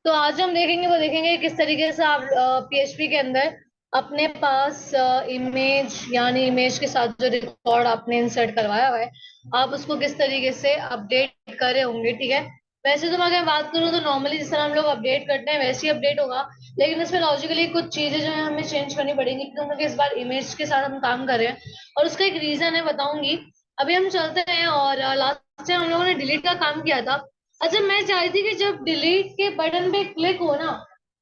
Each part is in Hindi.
तो आज हम देखेंगे वो देखेंगे किस तरीके से आप पीएचपी के अंदर अपने पास इमेज यानी इमेज के साथ जो रिकॉर्ड आपने इंसर्ट करवाया हुआ है आप उसको किस तरीके से अपडेट कर रहे होंगे। ठीक है। वैसे तो मैं अगर बात करूँ तो नॉर्मली जिस तरह हम लोग अपडेट करते हैं वैसे ही अपडेट होगा, लेकिन इसमें लॉजिकली कुछ चीजें जो है हमें चेंज करनी पड़ेंगी क्योंकि इस बार इमेज के साथ हम काम कर रहे हैं और उसका एक रीजन है, बताऊंगी। अभी हम चलते हैं और लास्ट टाइम हम लोगों ने डिलीट का काम किया था। अच्छा, मैं चाहती थी कि जब डिलीट के बटन पे क्लिक हो ना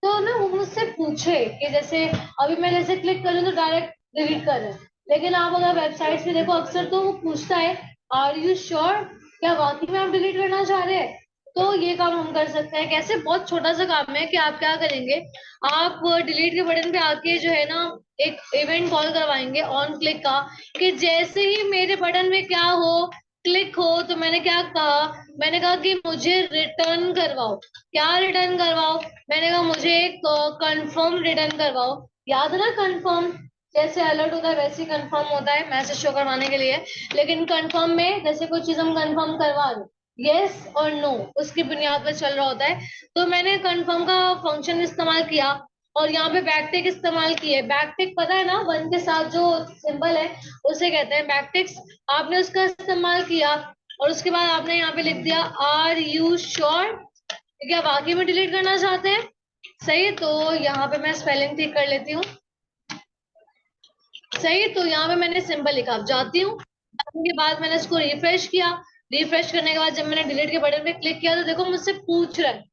तो ना वो मुझसे पूछे कि जैसे अभी मैं जैसे क्लिक कर रही हूँ तो डायरेक्ट डिलीट कर रहे हैं, लेकिन आप अगर वेबसाइट पे देखो अक्सर तो वो पूछता है आर यू श्योर, क्या वाकई में आप डिलीट करना चाह रहे हैं। तो ये काम हम कर सकते हैं कैसे, बहुत छोटा सा काम है कि आप क्या करेंगे, आप डिलीट के बटन पे आके जो है ना एक इवेंट कॉल करवाएंगे ऑन क्लिक का, कि जैसे ही मेरे बटन में क्या हो क्लिक हो तो मैंने क्या कहा, मैंने कहा कि मुझे रिटर्न करवाओ। क्या रिटर्न करवाओ, मैंने कहा मुझे एक कंफर्म रिटर्न करवाओ। याद है ना कंफर्म, जैसे अलर्ट होता है वैसे ही कंफर्म होता है मैसेज शो करवाने के लिए। लेकिन कंफर्म में जैसे कोई चीज हम कंफर्म करवा रहे यस और नो उसकी बुनियाद पर चल रहा होता है। तो मैंने कंफर्म का फंक्शन इस्तेमाल किया और यहाँ पे बैकटिक इस्तेमाल किए। बैकटिक पता है ना, वन के साथ जो सिंबल है उसे कहते हैं बैकटिक्स। आपने उसका इस्तेमाल किया और उसके बाद आपने यहाँ पे लिख दिया आर यू श्योर, क्या वाकई में डिलीट करना चाहते हैं। सही है, तो यहाँ पे मैं स्पेलिंग ठीक कर लेती हूँ। सही है, तो यहाँ पे मैंने सिंबल लिखा, अब जाती हूँ, जाने के बाद मैंने इसको रिफ्रेश किया। रिफ्रेश करने के बाद जब मैंने डिलीट के बटन पे क्लिक किया तो देखो मुझसे पूछ रहा है।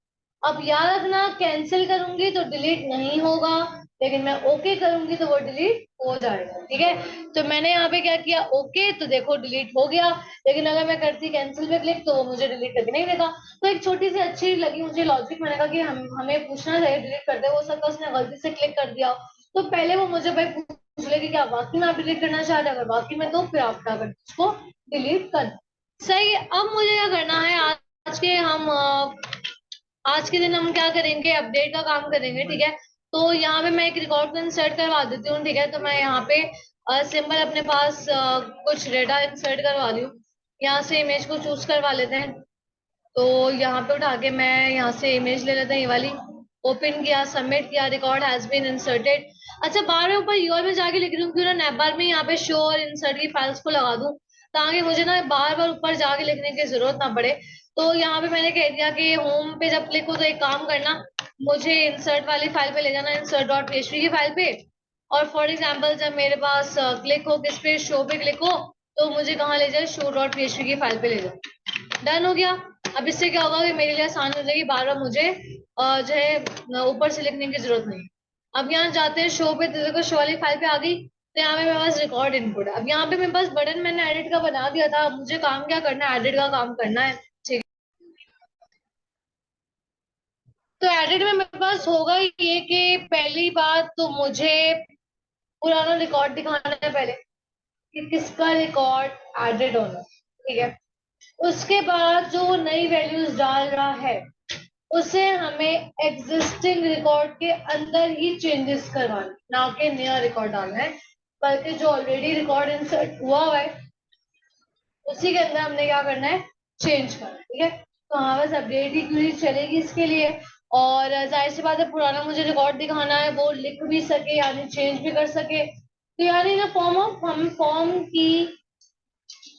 अब याद रखना, कैंसिल करूंगी तो डिलीट नहीं होगा, लेकिन मैं ओके करूंगी तो वो डिलीट हो जाएगा। ठीक है, तो मैंने यहाँ पे क्या किया, ओके, तो देखो डिलीट हो गया। लेकिन अगर मैं करती कैंसिल पे क्लिक तो वो मुझे डिलीट करके नहीं देगा। तो एक छोटी सी अच्छी लगी मुझे लॉजिक, मैंने कहा कि हमें पूछना चाहिए डिलीट करते, हो सकता है उसने गलती से क्लिक कर दिया हो। तो पहले वो मुझे भाई पूछ ले कि क्या वाकई में आप डिलीट करना चाह रहे हैं, अगर वाकई में तो फिर आप क्या करते उसको डिलीट कर। सही है, अब मुझे क्या करना है, आज के दिन हम क्या करेंगे, अपडेट का काम करेंगे। ठीक है, तो यहाँ पे मैं एक रिकॉर्ड को इंसर्ट करवा देती हूँ। ठीक है, तो मैं यहाँ पे सिंबल अपने पास कुछ डेटा इंसर्ट करवा ली हूँ। यहाँ से इमेज को चूज करवा लेते हैं। तो यहाँ पे उठा के मैं यहाँ से इमेज ले लेते हैं, ये वाली। ओपन किया, सबमिट किया, रिकॉर्ड हैज बीन इंसर्टेड। अच्छा, बार में ऊपर यूआर में जाके लिख रही हूँ क्यों ना नैप बार में यहाँ पे शो और इंसर्ट की फाइल्स को लगा दूं, ताकि मुझे ना बार बार ऊपर जाके लिखने की जरूरत ना पड़े। तो यहाँ पे मैंने कह दिया कि होम पे जब क्लिक हो तो एक काम करना, मुझे इंसर्ट वाली फाइल पे ले जाना, इंसर्ट डॉट पीएचपी की फाइल पे। और फॉर एग्जाम्पल जब मेरे पास क्लिक हो किस पे, शो पे क्लिक हो, तो मुझे कहाँ ले जाए, शो डॉट पीएचपी की फाइल पे ले जाए। डन हो गया। अब इससे क्या होगा कि मेरे लिए आसान हो जाएगी, बार बार मुझे जो है ऊपर से लिखने की जरूरत नहीं। अब यहाँ जाते हैं शो पे, तो देखो शो वाली फाइल पे आ गई। तो यहाँ पे मेरे पास रिकॉर्ड इनपुट है। अब यहाँ पे मेरे पास बटन मैंने एडिट का बना दिया था, अब मुझे काम क्या करना है, एडिट का काम करना है। ठीक, तो एडिट में मेरे पास होगा ये कि पहली बात तो मुझे पुराना रिकॉर्ड दिखाना है पहले, कि किसका रिकॉर्ड एडिट होना। ठीक है, उसके बाद जो नई वैल्यूज डाल रहा है उसे हमें एग्जिस्टिंग रिकॉर्ड के अंदर ही चेंजेस करवाने, ना कि नया रिकॉर्ड डालना है, बल्कि जो ऑलरेडी रिकॉर्ड इंसर्ट हुआ है उसी के अंदर हमने क्या करना है, चेंज करना है। ठीक है, तो हाँ बस अपडेट ही क्वेरी चलेगी इसके लिए। और जाहिर सी बात है पुराना मुझे रिकॉर्ड दिखाना है, वो लिख भी सके यानी चेंज भी कर सके। तो यानी ना फॉर्म ऑफ हम फॉर्म की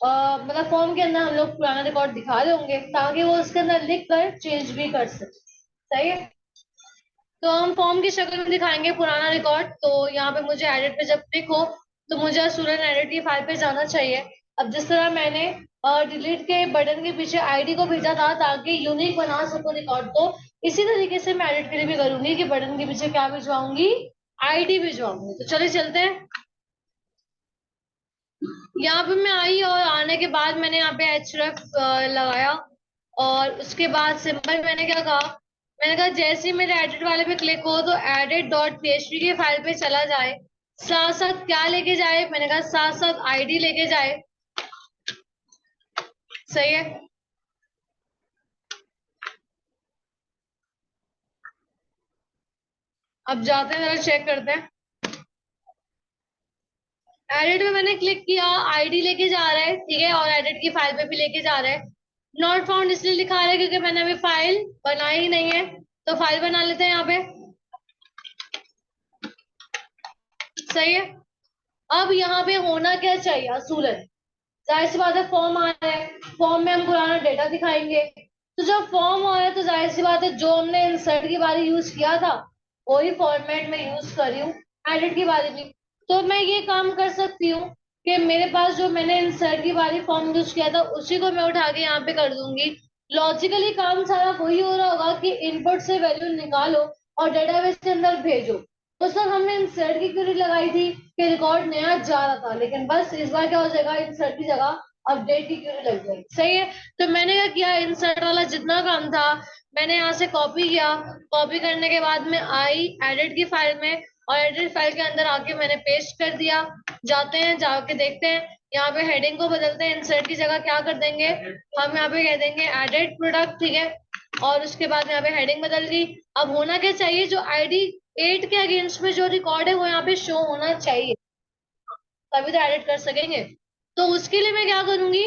मतलब फॉर्म के अंदर हम लोग पुराना रिकॉर्ड दिखा रहे होंगे ताकि वो उसके अंदर लिख कर चेंज भी कर सके। सही है, तो हम फॉर्म की शक्ल में दिखाएंगे पुराना रिकॉर्ड। तो यहाँ पे मुझे एडिट पे जब क्लिक हो तो मुझे स्टूडेंट एडिट की फाइल पे जाना चाहिए। अब जिस तरह मैंने डिलीट के बटन के पीछे आईडी को भेजा था ताकि यूनिक बना सकूं रिकॉर्ड को, इसी तरीके से मैं एडिट के लिए भी करूंगी कि बटन के पीछे क्या भिजवाऊंगी, आईडी भिजवाऊंगी। तो चलिए चलते हैं। यहाँ पे मैं आई और आने के बाद मैंने यहाँ पे एचरफ लगाया और उसके बाद सिंपल मैंने क्या कहा, मैंने कहा जैसे ही मेरे एडिट वाले पे क्लिक हो तो एडिट डॉट पीएचपी की फाइल पे चला जाए, साथ साथ क्या लेके जाए, मैंने कहा साथ साथ आईडी लेके जाए। सही है, अब जाते हैं जरा चेक करते हैं। एडिट में मैंने क्लिक किया, आईडी लेके जा रहा है। ठीक है, और एडिट की फाइल पे भी लेके जा रहा है। नॉट फाउंड इसलिए लिखा रहा है क्योंकि मैंने अभी फाइल बनाई ही नहीं है, तो फाइल बना लेते हैं यहाँ पे, सही है। अब यहाँ पे होना क्या चाहिए असूलन, जाहिर सी बात है फॉर्म आ रहा है, फॉर्म में हम पुराना डेटा दिखाएंगे। तो जब फॉर्म आ रहा है तो जाहिर सी बात है जो हमने इंसर्ट की बारी यूज किया था वही फॉर्मेट में यूज कर रही हूँ एडिट की बारी भी। तो मैं ये काम कर सकती हूँ कि मेरे पास जो मैंने इंसर्ट की बारी फॉर्म यूज किया था उसी को मैं उठा के यहाँ पे कर दूंगी। लॉजिकली काम सारा वही हो रहा होगा कि इनपुट से वैल्यू निकालो और डेटाबेस के अंदर भेजो। तो सर हमने इंसर्ट की क्वेरी लगाई थी कि रिकॉर्ड नया जा रहा था, लेकिन बस इस बार क्या हो जाएगा, इंसर्ट की जगह अपडेट की क्वेरी लग जाएगी, सही है। तो मैंने क्या किया, इंसर्ट वाला जितना काम था मैंने यहाँ से कॉपी किया, कॉपी करने के बाद में आई एडिट की फाइल में और एडिट फाइल के अंदर आके मैंने पेस्ट कर दिया। जाते हैं, जाके देखते हैं, यहाँ पे हेडिंग को बदलते हैं, इंसर्ट की जगह क्या कर देंगे हम यहाँ पे कह देंगे एडिट प्रोडक्ट, ठीक है। और उसके बाद यहाँ पे हेडिंग बदल दी। अब होना क्या चाहिए, जो आईडी 8 के अगेंस्ट में जो रिकॉर्ड है वो यहाँ पे शो होना चाहिए, तभी तो एडिट कर सकेंगे। तो उसके लिए मैं क्या करूंगी,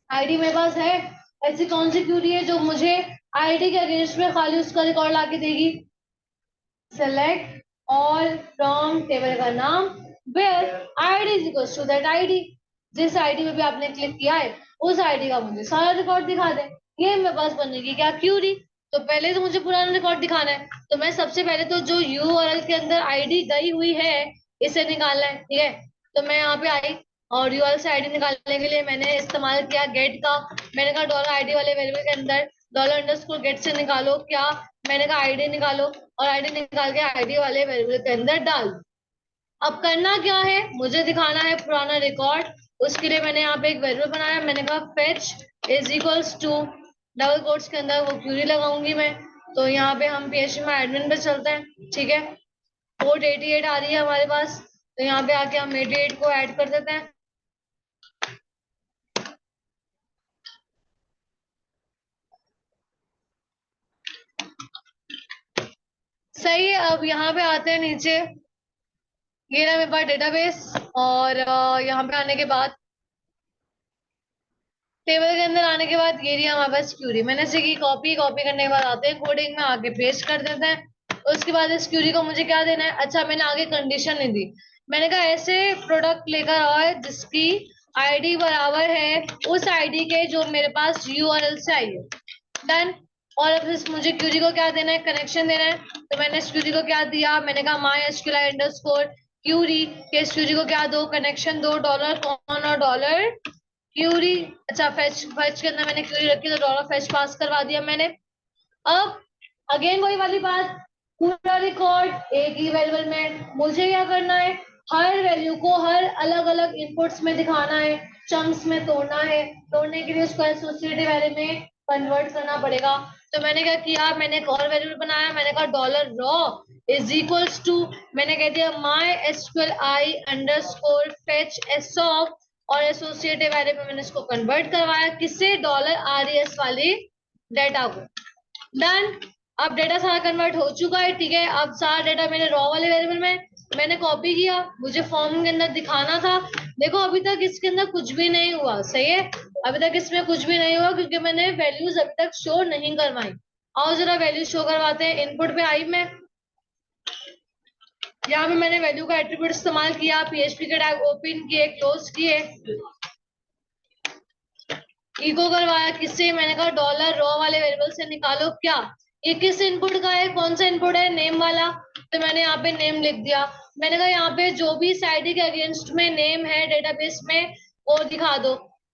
आईडी मेरे पास है, ऐसी कौन सी क्यूरी है जो मुझे आईडी के अगेंस्ट में खाली उसका रिकॉर्ड लाके देगी, सेलेक्ट ऑल फ्रॉम टेबल का नाम where ID is equal to that ID, जिस आईडी में भी आपने क्लिक किया है उस आईडी का मुझे सारा रिकॉर्ड दिखा दे। ये मेरे पास बनेगी क्या क्यूरी। तो पहले तो मुझे पुराना रिकॉर्ड दिखाना है, तो मैं सबसे पहले तो जो यूआरएल के अंदर आईडी गई हुई है इसे निकालना है, ठीक है। तो मैं यहाँ पे आई और यूआरएल से आईडी निकालने के लिए मैंने इस्तेमाल किया गेट का। मैंने कहा डॉलर आईडी वाले वेरिएबल के अंदर डॉलर अंडरस्कोर गेट से निकालो क्या, मैंने कहा आईडी निकालो और आईडी निकाल के आईडी वाले वेरिएबल के अंदर डाल। अब करना क्या है, मुझे दिखाना है पुराना रिकॉर्ड। उसके लिए मैंने यहाँ पे एक वेरिएबल बनाया, मैंने कहा fetch is equals to double quotes के अंदर वो क्यूरी लगाऊंगी मैं। तो यहाँ पे हम PHP में एडमिन पे चलते हैं, ठीक है। पोर्ट 88 आ रही है हमारे पास, तो यहाँ पे आके हम 88 को ऐड कर देते हैं। सही है। अब यहाँ पे आते हैं नीचे, ये रहा मेरे पास डेटाबेस और यहाँ पे आने के बाद टेबल के अंदर आने के बाद ये रही हमारे पास क्यूरी। मैंने इसे की कॉपी, कॉपी करने के बाद आते हैं कोडिंग में, आगे पेस्ट कर देते हैं। उसके बाद इस क्यूरी को मुझे क्या देना है, अच्छा मैंने आगे कंडीशन नहीं दी, मैंने कहा ऐसे प्रोडक्ट लेकर आओ है जिसकी आईडी बराबर है उस आईडी के जो मेरे पास यूआरएल से आई है, डन। और अब इस मुझे क्यूरी को क्या देना है, कनेक्शन देना है। तो मैंने इस क्यूरी को क्या दिया, मैंने कहा माई एसक्यूएल अंडरस्कोर क्यूरी के इस क्यूरी को क्या दो, कनेक्शन दो डॉलर कॉन और डॉलर क्यूरी। अच्छा फेच, फेच के अंदर मैंने क्यूरी रखी तो डॉलर फेच पास करवा दिया मैंने। अब अगेन वही वाली बात, पूरा रिकॉर्ड एक ही वेरिएबल में मुझे क्या करना है, हर वैल्यू को हर अलग अलग इनपुट्स में दिखाना है, चंक्स में तोड़ना है। तोड़ने के लिए उसको एसोसिएटिव एरे में कन्वर्ट करना पड़ेगा। तो मैंने क्या किया, मैंने एक और वेरिएबल बनाया, मैंने कहा dollar row is equals to, मैंने कह दिया my SQL I underscore fetch S of और एसोसिएटिव एरे में मैंने इसको कन्वर्ट करवाया किससे, डॉलर RES वाली डेटा को, डन। अब डेटा सारा कन्वर्ट हो चुका है, ठीक है। अब सारा डेटा मेरे रॉ वाले वेरिएबल में मैंने कॉपी किया, मुझे फॉर्म के अंदर दिखाना था। देखो अभी तक इसके अंदर कुछ भी नहीं हुआ, सही है। अभी तक इसमें कुछ भी नहीं हुआ क्योंकि मैंने वैल्यूज अभी तक शो नहीं करवाई। आओ जरा वैल्यू शो करवाते हैं। इनपुट पे आई मैं, यहाँ पे मैंने वैल्यू का एट्रीब्यूट इस्तेमाल किया, PHP के टैग ओपन किए, क्लोज किए, इको करवाया किससे, मैंने कहा डॉलर रॉ वाले वेरिएबल से निकालो क्या, ये किस इनपुट का है, कौन सा इनपुट है, नेम वाला। तो मैंने यहाँ पे नेम लिख दिया। मैंने कहा यहाँ पे जो भी इस आईडी के अगेंस्ट में नेम है डेटाबेस में वो दिखा दो।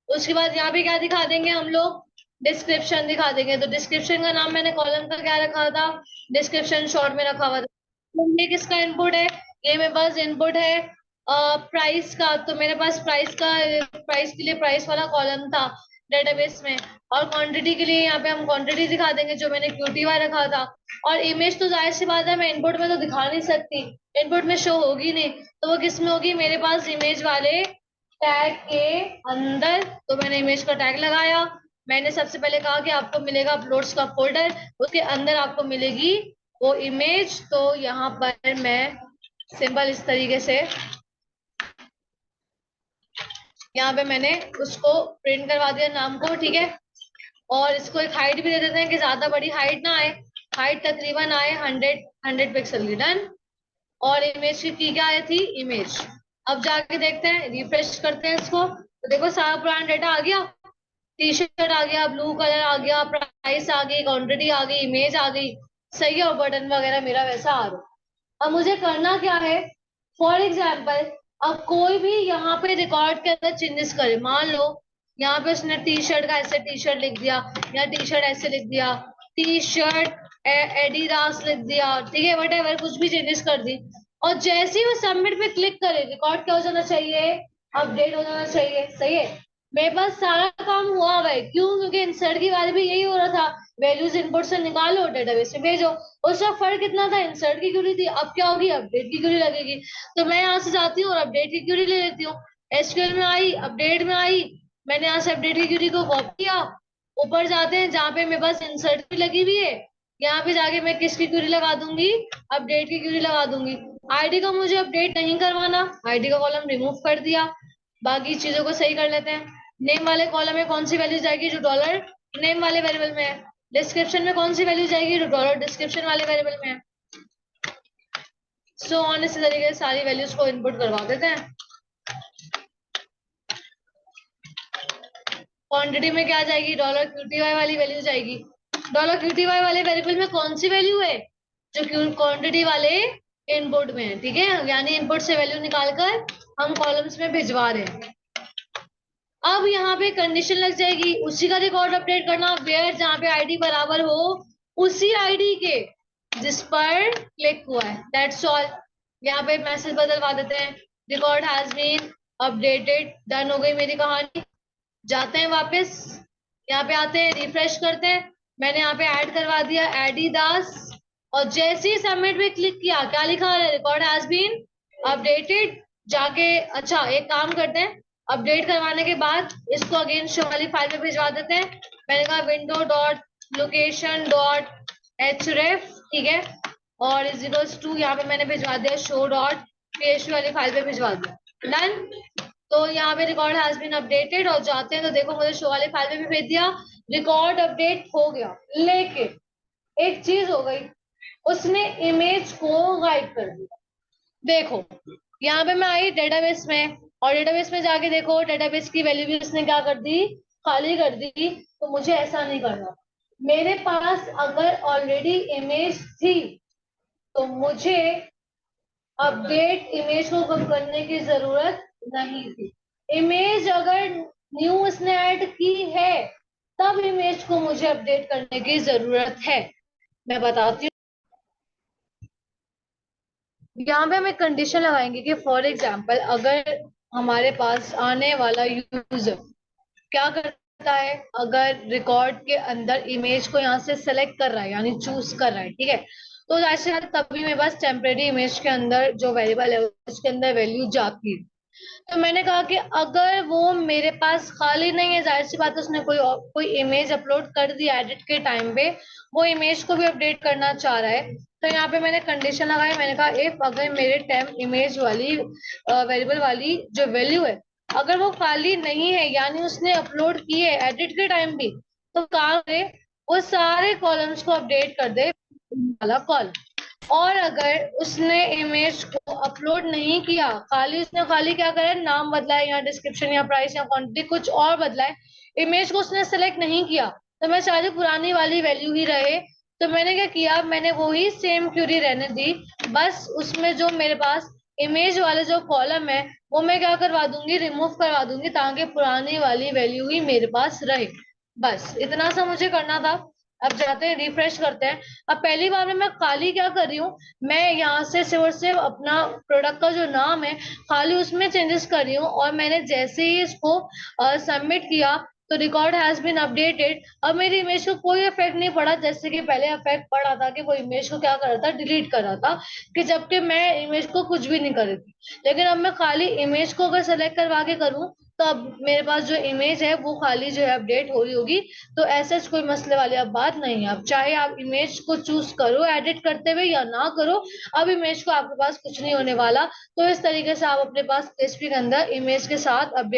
उसके बाद यहाँ पे क्या दिखा देंगे हम लोग, डिस्क्रिप्शन दिखा देंगे। तो डिस्क्रिप्शन का नाम मैंने कॉलम का क्या रखा था, डिस्क्रिप्शन शॉर्ट में रखा हुआ था। तो ये किसका इनपुट है, ये मेरे पास इनपुट है प्राइस का। तो मेरे पास प्राइस का, प्राइस के लिए प्राइस वाला कॉलम था डेटाबेस में। और क्वांटिटी के लिए यहाँ पे हम क्वांटिटी दिखा देंगे जो मैंने QTY रखा था। और इमेज तो जाहिर सी बात है मैं इनपुट में तो दिखा नहीं सकती, इनपुट में शो होगी नहीं, तो वो किस में होगी, मेरे पास इमेज वाले टैग के अंदर। तो मैंने इमेज का टैग लगाया। मैंने सबसे पहले कहा कि आपको मिलेगा अपलोड्स का फोल्डर, उसके अंदर आपको मिलेगी वो इमेज। तो यहाँ पर मैं सिंपल इस तरीके से यहाँ पे मैंने उसको प्रिंट करवा दिया नाम को, ठीक है। और इसको एक हाइट भी दे देते हैं कि ज्यादा बड़ी हाइट ना आए। हाइट तकरीबन आए 100 पिक्सल की, डन। और इमेज की क्या आई थी, इमेज। अब जाके देखते हैं, रिफ्रेश करते हैं इसको, तो देखो सारा पुराना डेटा आ गया। टी शर्ट आ गया, ब्लू कलर आ गया, प्राइस आ गई, क्वांटिटी आ गई, इमेज आ गई, सही है, और बटन वगैरह मेरा वैसा आ रहा। अब मुझे करना क्या है, फॉर एग्जाम्पल अब कोई भी यहाँ पे रिकॉर्ड के अंदर चेंजेस करे, मान लो यहाँ पे उसने टी शर्ट का ऐसे टी शर्ट लिख दिया, या टी शर्ट ऐसे लिख दिया, टी शर्ट एडिडास लिख दिया, ठीक है, वट कुछ भी चेंजेस कर दी। और जैसे ही वो सबमिट पे क्लिक करे, रिकॉर्ड क्या हो जाना चाहिए, अपडेट हो जाना चाहिए, सही है। मेरे पास सारा काम हुआ हुआ है, क्यों, क्योंकि इंसर्ट की बात भी यही हो रहा था, वैल्यूज इनपुट से निकालो, डेटाबेस में भेजो। उसका फर्क कितना था, इंसर्ट की क्यूरी थी, अब क्या होगी, अपडेट की क्यूरी लगेगी। तो मैं यहाँ से जाती हूँ और अपडेट की क्यूरी ले लेती हूँ। एसक्यूएल में आई, अपडेट में आई, मैंने यहाँ से अपडेट की क्यूरी को कॉपी किया। ऊपर जाते हैं जहाँ पे मेरे पास इंसर्ट की लगी हुई है, यहाँ पे जाके मैं किसकी क्यूरी लगा दूंगी, अपडेट की क्यूरी लगा दूंगी। आईडी को मुझे अपडेट नहीं करवाना, आईडी का कॉलम रिमूव कर दिया। बाकी चीजों को सही कर लेते हैं। नेम वाले कॉलम में कौन सी वैल्यू जाएगी, जो डॉलर नेम वाले वेरिएबल में है। डिस्क्रिप्शन में कौन सी वैल्यू जाएगी, जो डॉलर डिस्क्रिप्शन वाले वेरिएबल में है। सो ऑन, इसी तरीके से सारी वैल्यूज को इनपुट करवा देते हैं। क्वांटिटी में क्या जाएगी, डॉलर क्यूटीवाई वाली वैल्यू जाएगी। डॉलर क्यूटीवाई वाले वेरिएबल में कौन सी वैल्यू है, जो क्वांटिटी वाले इनपुट में है, ठीक है, यानी इनपुट से वैल्यू निकालकर हम कॉलम्स में भिजवा रहे हैं। अब यहाँ पे कंडीशन लग जाएगी, उसी का रिकॉर्ड अपडेट करना, वेयर जहाँ पे आईडी बराबर हो उसी आईडी के जिस पर क्लिक हुआ है, दैट्स ऑल। यहाँ पे मैसेज बदलवा देते हैं, record has been updated, done हो गई मेरी कहानी। जाते हैं वापस, यहाँ पे आते हैं, रिफ्रेश करते हैं, मैंने यहाँ पे ऐड करवा दिया एडिडास, और जैसे ही सबमिट पे क्लिक किया, क्या लिखा है, रिकॉर्ड हैज बीन अपडेटेड। जाके अच्छा एक काम करते हैं, अपडेट करवाने के बाद इसको अगेन शो वाली फाइल में भिजवा देते हैं। मैंने कहा विंडो डॉट लोकेशन डॉट एचरेफ, ठीक है, और इज इक्वल्स टू, यहाँ पे मैंने भिजवा दिया शो डॉट php वाली फाइल पे भिजवा दिया, डन। तो यहाँ पे रिकॉर्ड हैज बीन अपडेटेड, और जाते हैं तो देखो मुझे शो वाले फाइल में भी भेज दिया, रिकॉर्ड अपडेट हो गया। लेकिन एक चीज हो गई, उसने इमेज को गायब कर दिया। देखो यहाँ पे मैं आई डेटाबेस में, और डेटाबेस में जाके देखो डेटाबेस की वैल्यू भी उसने क्या कर दी, खाली कर दी। तो मुझे ऐसा नहीं करना, मेरे पास अगर ऑलरेडी इमेज थी तो मुझे अपडेट इमेज को कम करने की जरूरत नहीं थी। इमेज अगर न्यू उसने ऐड की है तब इमेज को मुझे अपडेट करने की जरूरत है। मैं बताती हूँ, यहाँ पे हम एक कंडीशन लगाएंगे कि फॉर एग्जाम्पल अगर हमारे पास आने वाला यूजर क्या करता है, अगर रिकॉर्ड के अंदर इमेज को यहाँ से सेलेक्ट कर रहा है, यानी चूज कर रहा है, ठीक है, तो ऐसे तभी मेरे पास टेम्परेरी इमेज के अंदर जो वेरिएबल है उसके अंदर वैल्यू जाती है। तो मैंने कहा कि अगर वो मेरे पास खाली नहीं है, जाहिर सी बात है उसने कोई इमेज अपलोड कर दी एडिट के टाइम पे, वो इमेज को भी अपडेट करना चाह रहा है। तो यहाँ पे मैंने कंडीशन लगाई, मैंने कहा इफ अगर मेरे टेम्प इमेज वाली वेरिएबल वाली जो वैल्यू है अगर वो खाली नहीं है, यानी उसने अपलोड की है एडिट के टाइम भी, तो काम करे वो सारे कॉलम्स को अपडेट कर दे वाला कॉलम। और अगर उसने इमेज को अपलोड नहीं किया, खाली क्या करा है, नाम बदला है या डिस्क्रिप्शन या प्राइस या क्वांटिटी कुछ और बदला है, इमेज को उसने सेलेक्ट नहीं किया, तो मैं चाहती हूँ पुरानी वाली वैल्यू ही रहे। तो मैंने क्या किया, मैंने वही सेम क्यूरी रहने दी, बस उसमें जो मेरे पास इमेज वाले जो कॉलम है वो मैं क्या करवा दूंगी, रिमूव करवा दूंगी, ताकि पुरानी वाली वैल्यू ही मेरे पास रहे। बस इतना सा मुझे करना था। अब जाते हैं, रिफ्रेश करते हैं। अब पहली बार में मैं खाली क्या कर रही हूँ, मैं यहाँ से सिर्फ और सिर्फ अपना प्रोडक्ट का जो नाम है खाली उसमें चेंजेस कर रही हूँ, और मैंने जैसे ही इसको सबमिट किया तो रिकॉर्ड हैज बीन अपडेटेड। अब मेरी इमेज को कोई इफेक्ट नहीं पड़ा, जैसे कि पहले इफेक्ट पड़ा था कि वो इमेज को क्या कर रहा था, डिलीट कर रहा था, कि जबकि मैं इमेज को कुछ भी नहीं कर रही थी। लेकिन अब मैं खाली इमेज को अगर सेलेक्ट करवा के करूँ तो अब मेरे पास जो इमेज है वो खाली जो है अपडेट हो रही होगी। तो ऐसे कोई मसले वाली अब बात नहीं है। अब चाहे आप इमेज को चूज करो एडिट करते हुए या ना करो, अब इमेज को आपके पास कुछ नहीं होने वाला। तो इस तरीके से आप अपने पास PHP के अंदर इमेज के साथ अपडेट